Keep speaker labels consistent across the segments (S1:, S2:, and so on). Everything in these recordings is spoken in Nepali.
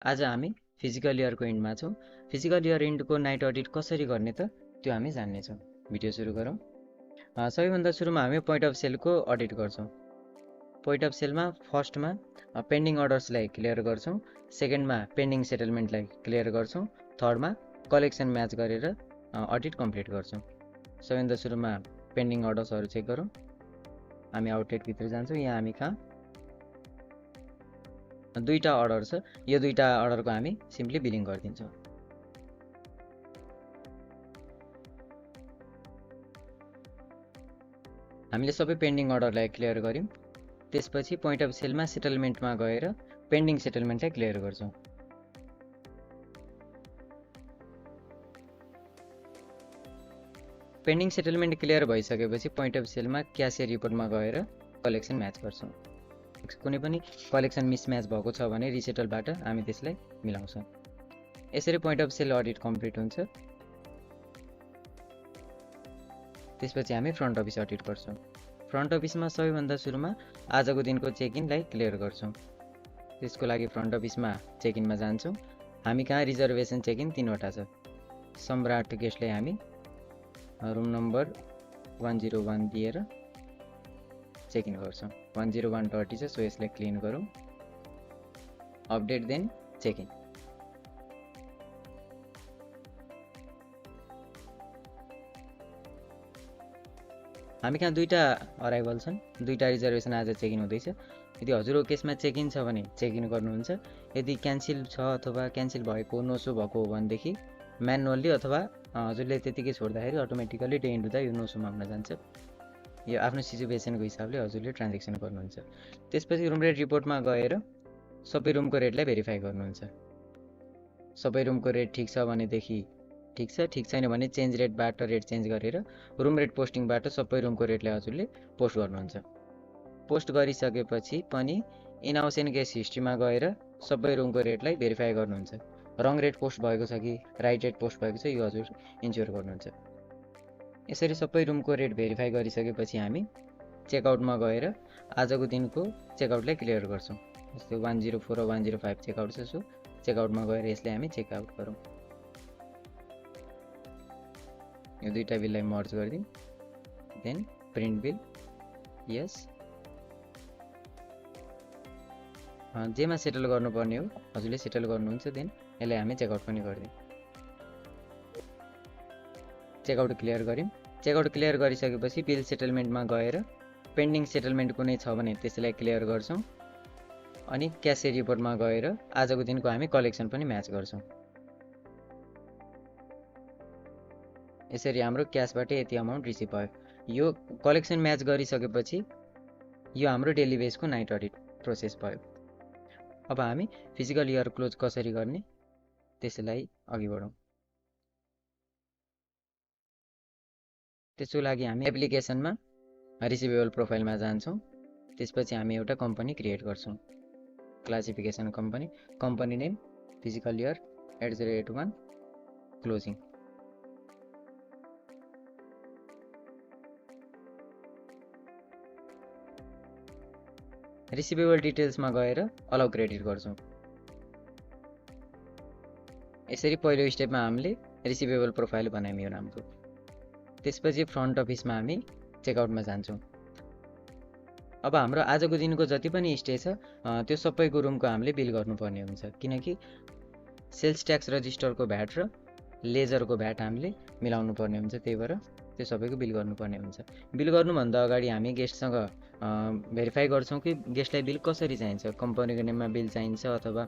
S1: आज हामी फिजिकल इयरको इन्डमा छौँ। फिजिकल इयर इन्डको नाइट अडिट कसरी गर्ने त त्यो हामी जान्नेछौँ। भिडियो सुरु गरौँ। सबैभन्दा सुरुमा हामी पोइन्ट अफ सेलको अडिट गर्छौँ। पोइन्ट अफ सेलमा फर्स्टमा पेन्डिङ अर्डर्सलाई क्लियर गर्छौँ, सेकेन्डमा पेन्डिङ सेटलमेन्टलाई क्लियर गर्छौँ, थर्डमा कलेक्सन म्याच गरेर अडिट कम्प्लिट गर्छौँ। सबैभन्दा सुरुमा पेन्डिङ अर्डर्सहरू चेक गरौँ। हामी आउटलेटभित्र जान्छौँ। यहाँ हामी कहाँ दुईटा अर्डर छ, यो दुईटा अर्डरको हामी सिम्पली बिलिङ गरिदिन्छौँ। हामीले सबै पेन्डिङ अर्डरलाई क्लियर गर्यौँ। त्यसपछि पोइन्ट अफ सेलमा सेटलमेन्टमा गएर पेन्डिङ सेटलमेन्टलाई क्लियर गर्छौँ। पेन्डिङ सेटलमेन्ट क्लियर भइसकेपछि पोइन्ट अफ सेलमा क्यासियर रिपोर्टमा गएर कलेक्सन म्याच गर्छौँ। कुनै पनि कलेक्सन मिसम्याच भएको छ भने रिसेटलबाट हामी त्यसलाई मिलाउँछौँ। यसरी point of sale audit complete हुन्छ। त्यसपछि हामी फ्रन्ट अफिस अडिट गर्छौँ। फ्रन्ट अफिसमा सबैभन्दा सुरुमा आजको दिनको चेक-इनलाई क्लियर गर्छौँ। त्यसको लागि फ्रन्ट अफिसमा चेक-इनमा जान्छौँ। हामी कहाँ रिजर्भेसन चेक-इन 3वटा छ। सम्राट गेस्टलाई हामी रुम नम्बर 101 दिएर चेक-इन गर्छौँ। 101 डर्टी छ, सो यसलाई क्लिन गरौँ। Update then check in. हामी कहाँ दुईटा अराइभल छन्, दुईटा रिजर्भेसन आज चेक-इन हुँदैछ। यदि हजुरको केसमा चेक-इन छ भने चेक-इन गर्नुहुन्छ। यदि क्यान्सिल छ अथवा क्यान्सिल भएको नोसो भएको हो भनेदेखि म्यानुअल्ली अथवा हजुरले त्यतिकै छोड्दाखेरि अटोमेटिकली डे इन्टु द यो नोसोमा हुन जान्छ। यो आफ्नो सिचुएसनको हिसाबले हजुरले ट्रान्जेक्सन गर्नुहुन्छ। त्यसपछि रुम रेट रिपोर्टमा गएर सबै रुमको रेटलाई भेरिफाई गर्नुहुन्छ। सबै रुमको रेट ठिक छ भनेदेखि ठिक छ, ठिक छैन भने चेन्ज रेटबाट रेट चेन्ज गरेर रुम रेट पोस्टिङबाट सबै रुमको रेटलाई हजुरले पोस्ट गर्नुहुन्छ। पोस्ट गरिसकेपछि पनि इन हाउस एन्ड गेस्ट हिस्ट्रीमा गएर सबै रुमको रेटलाई भेरिफाई गर्नुहुन्छ। रङ रेट पोस्ट भएको छ कि राइट रेट पोस्ट भएको छ यो हजुर इन्स्योर गर्नुहुन्छ। यसरी सबै रुमको रेट भेरिफाई गरिसकेपछि हामी चेकआउटमा गएर आजको दिनको चेकआउटलाई क्लियर गर्छौँ। जस्तै 104 र 105 चेकआउट छ, सो चेकआउटमा गएर यसलाई हामी चेकआउट गरौँ। यो दुईटा बिललाई मर्ज गरिदिउँ। देन प्रिन्ट बिल, यस। जेमा सेटल गर्नुपर्ने हो हजुरले सेटल गर्नुहुन्छ। देन यसलाई हामी चेकआउट पनि गरिदिउँ। चेकआउट क्लियर गऱ्यौँ। चेकआउट क्लियर गरिसकेपछि बिल सेटलमेन्टमा गएर पेन्डिङ सेटलमेन्ट कुनै छ भने त्यसलाई क्लियर गर्छौँ। अनि क्यासियर रिपोर्टमा गएर आजको दिनको हामी कलेक्सन पनि म्याच गर्छौँ। यसरी हाम्रो क्यासबाट यति अमाउन्ट रिसिभ भयो। यो कलेक्सन म्याच गरिसकेपछि यो हाम्रो डेली बेसको नाइट अडिट प्रोसेस भयो। अब हामी फिजिकल इयर क्लोज कसरी गर्ने त्यसलाई अघि बढौँ। त्यसको लागि हामी एप्लिकेसनमा रिसिभेबल प्रोफाइलमा जान्छौँ। त्यसपछि हामी एउटा कम्पनी क्रिएट गर्छौँ। Classification company name physical year @1 closing. Receivable डिटेल्समा गएर अलाउ क्रेडिट गर्छौँ। यसरी पहिलो स्टेपमा हामीले रिसिभेबल प्रोफाइल बनायौँ यो नामको। त्यसपछि फ्रन्ट अफिसमा हामी चेकआउटमा जान्छौँ। अब हाम्रो आजको दिनको जति पनि स्टे छ त्यो सबैको रुमको हामीले बिल गर्नुपर्ने हुन्छ, किनकि सेल्स ट्याक्स रजिस्टरको भ्याट र लेजरको भ्याट हामीले मिलाउनु पर्ने हुन्छ। त्यही भएर त्यो सबैको बिल गर्नुपर्ने हुन्छ। बिल गर्नुभन्दा अगाडि हामी गेस्टसँग भेरिफाई गर्छौँ कि गेस्टलाई बिल कसरी चाहिन्छ। कम्पनीको नेममा बिल चाहिन्छ अथवा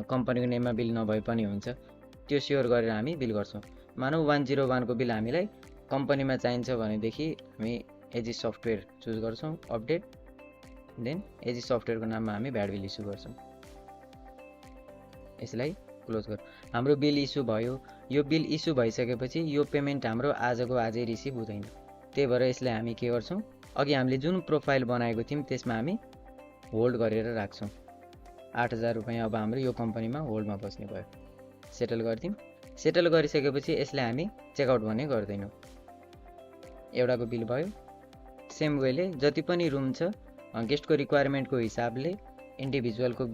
S1: कम्पनीको नेममा बिल नभए पनि हुन्छ। त्यो स्योर गरेर हामी बिल गर्छौँ। मानौ 101 को बिल हामीलाई कम्पनीमा चाहिन्छ भनेदेखि हामी एजिस सफ्टवेयर चुज गर्छौँ, अपडेट। देन एजिस सफ्टवेयरको नाममा हामी भ्याट बिल इस्यु गर्छौँ। यसलाई क्लोज गरौँ। हाम्रो बिल इस्यु भयो। यो बिल इस्यु भइसकेपछि यो पेमेन्ट हाम्रो आजको आजै रिसिभ हुँदैन। त्यही भएर यसलाई हामी के गर्छौँ, अघि हामीले जुन प्रोफाइल बनाएको थियौँ त्यसमा हामी होल्ड गरेर राख्छौँ। 8000 रुपियाँ अब हाम्रो यो कम्पनीमा होल्डमा बस्ने भयो। सेटल गरिदिउँ। सेटल गरिसकेपछि यसलाई हामी चेकआउट भने गर्दैनौँ। एउटाको बिल भयो। सेम वेले जति पनि रुम छ गेस्टको रिक्वायरमेन्टको हिसाबले इन्डिभिजुअलको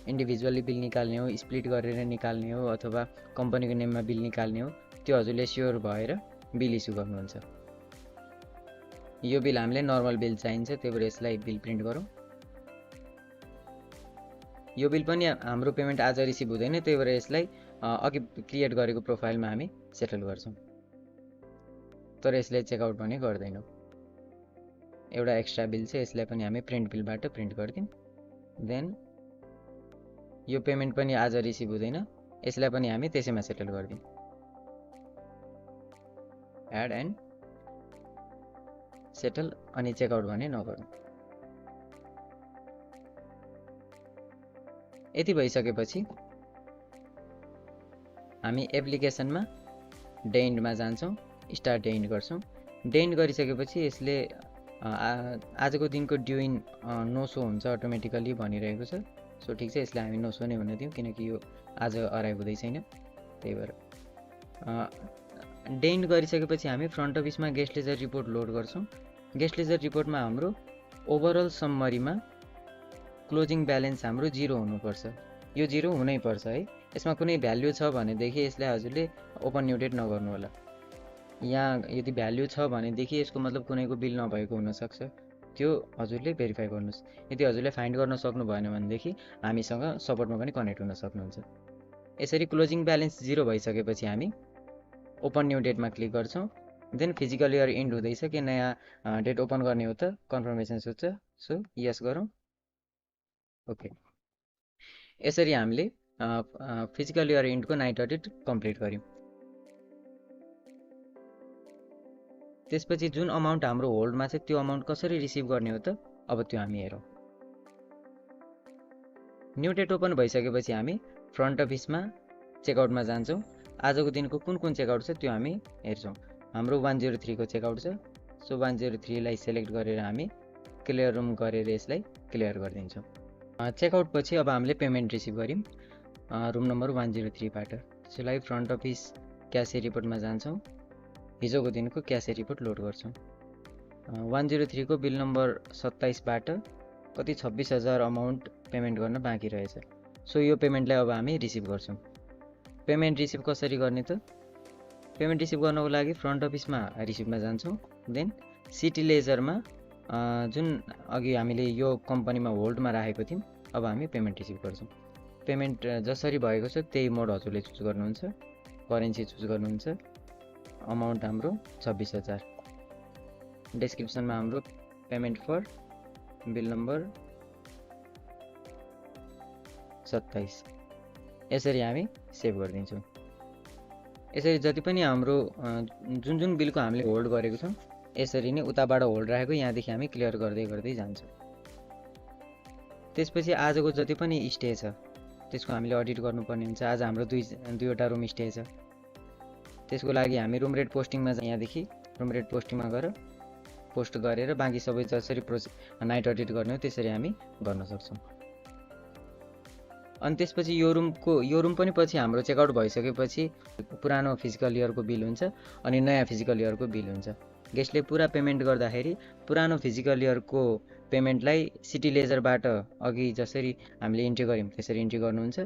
S1: इन्डिभिजुअली बिल निकाल्ने हो, स्प्लिट गरेर निकाल्ने हो अथवा कम्पनीको नेममा बिल निकाल्ने हो, त्यो हजुरले स्योर भएर बिल इस्यु गर्नुहुन्छ। यो बिल हामीले नर्मल बिल चाहिन्छ, त्यही भएर यसलाई बिल प्रिन्ट गरौँ। यो बिल पनि हाम्रो पेमेन्ट आज रिसिभ हुँदैन, त्यही भएर यसलाई अघि क्रिएट गरेको प्रोफाइलमा हामी सेटल गर्छौँ, तर यसले चेकआउट भने गर्दैनौँ। एउटा एक्स्ट्रा बिल छ, यसलाई पनि हामी प्रिन्ट बिलबाट प्रिन्ट गरिदिउँ। देन यो पेमेन्ट पनि आज रिसिभ हुँदैन, यसलाई पनि हामी त्यसैमा सेटल गरिदिउँ। एड एन्ड सेटल, अनि चेकआउट भने नगर्नु। यति भइसकेपछि हामी एप्लिकेसनमा डे इन्डमा जान्छौँ, स्टार्ट डे इन्ड गर्छौँ। डे इन्ड गरिसकेपछि यसले आजको दिनको ड्यु इन नो सो हुन्छ अटोमेटिकली भनिरहेको छ। सो ठिक छ, यसलाई हामी नो सो नै हुन दिउँ, किनकि यो आज अराइभ हुँदै छैन, त्यही भएर। डे इन्ड गरिसकेपछि हामी फ्रन्ट अफिसमा गेस्ट लेजर रिपोर्ट लोड गर्छौँ। गेस्ट लेजर रिपोर्टमा हाम्रो ओभरअल सम्मरीमा क्लोजिङ ब्यालेन्स हाम्रो 0 हुनुपर्छ। यो 0 हुनैपर्छ है। यसमा कुनै भ्याल्यु छ भनेदेखि यसलाई हजुरले ओपन न्यु डेट नगर्नु होला। यहाँ यदि भ्याल्यु छ भनेदेखि यसको मतलब कुनैको बिल नभएको हुनसक्छ, त्यो हजुरले भेरिफाई गर्नुहोस्। यदि हजुरले फाइन्ड गर्न सक्नु भएन भनेदेखि हामीसँग सपोर्टमा पनि कनेक्ट हुन सक्नुहुन्छ। यसरी क्लोजिङ ब्यालेन्स 0 भइसकेपछि हामी ओपन न्यु डेटमा क्लिक गर्छौँ। देन फिजिकल इयर इन्ड हुँदैछ कि नयाँ डेट ओपन गर्ने हो त कन्फर्मेसन सोध्छ, सो यस गरौँ। ओके, यसरी हामीले फिजिकल इयर इन्डको नाइट अडिट कम्प्लिट गर्यौँ। त्यसपछि जुन अमाउन्ट हाम्रो होल्डमा छ त्यो अमाउन्ट कसरी रिसिभ गर्ने हो त, अब त्यो हामी हेरौँ। न्यू डेट ओपन भइसकेपछि हामी फ्रन्ट अफिसमा चेकआउटमा जान्छौँ। आजको दिनको कुन कुन चेकआउट छ त्यो हामी हेर्छौँ। हाम्रो 103 को चेकआउट छ, सो 103 लाई सेलेक्ट गरेर हामी क्लियर रुम गरेर यसलाई क्लियर गरिदिन्छौँ। चेकआउट पछि अब हामीले पेमेन्ट रिसिभ गऱ्यौँ रुम नम्बर 103 बाट। त्यसलाई फ्रन्ट अफिस क्यास रिपोर्टमा जान्छौँ, हिजोको दिनको क्यास रिपोर्ट लोड गर्छौँ। 103 को बिल नम्बर 27 बाट कति 26,000 अमाउन्ट पेमेन्ट गर्न बाँकी रहेछ। सो यो पेमेन्टलाई अब हामी रिसिभ गर्छौँ। पेमेन्ट रिसिभ कसरी गर्ने त, पेमेन्ट रिसिभ गर्नको लागि फ्रन्ट अफिसमा रिसिभमा जान्छौँ। देन सिटी लेजरमा जुन अघि हामीले यो कम्पनीमा होल्डमा राखेको थियौँ, अब हामी पेमेन्ट रिसिभ गर्छौँ। पेमेन्ट जसरी भएको छ त्यही मोड हजुरले चुज गर्नुहुन्छ, करेन्सी चुज गर्नुहुन्छ। अमाउन्ट हाम्रो 26,000। डिस्क्रिप्सनमा हाम्रो पेमेन्ट फर बिल नम्बर 27, यसरी हामी सेभ गरिदिन्छौँ। यसरी जति पनि हाम्रो जुन जुन बिलको हामीले होल्ड गरेको छौँ यसरी नै उताबाट होल्ड राखेको यहाँदेखि हामी क्लियर गर्दै गर्दै जान्छौँ। त्यसपछि आजको जति पनि स्टे छ त्यसको हामीले अडिट गर्नुपर्ने हुन्छ। आज हाम्रो दुईवटा रुम स्टे छ, त्यसको लागि हामी रुम रेट पोस्टिङमा यहाँदेखि रुम रेट पोस्टिङमा गएर पोस्ट गरेर बाँकी सबै जसरी नाइट अडिट गर्ने हो त्यसरी हामी गर्न सक्छौँ। अनि त्यसपछि यो रुम पनि पछि हाम्रो चेकआउट भइसकेपछि पुरानो फिजिकल इयरको बिल हुन्छ अनि नयाँ फिजिकल इयरको बिल हुन्छ। गेस्टले पुरा पेमेन्ट गर्दाखेरि पुरानो फिजिकल इयरको पेमेन्टलाई सिटी लेजरबाट अघि जसरी हामीले इन्ट्री गऱ्यौँ त्यसरी इन्ट्री गर्नुहुन्छ,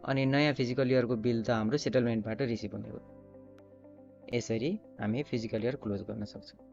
S1: अनि नयाँ फिजिकल इयरको बिल त हाम्रो सेटलमेन्टबाट रिसिभ हुने हो। यसरी हामी फिजिकल इयर क्लोज गर्न सक्छौँ।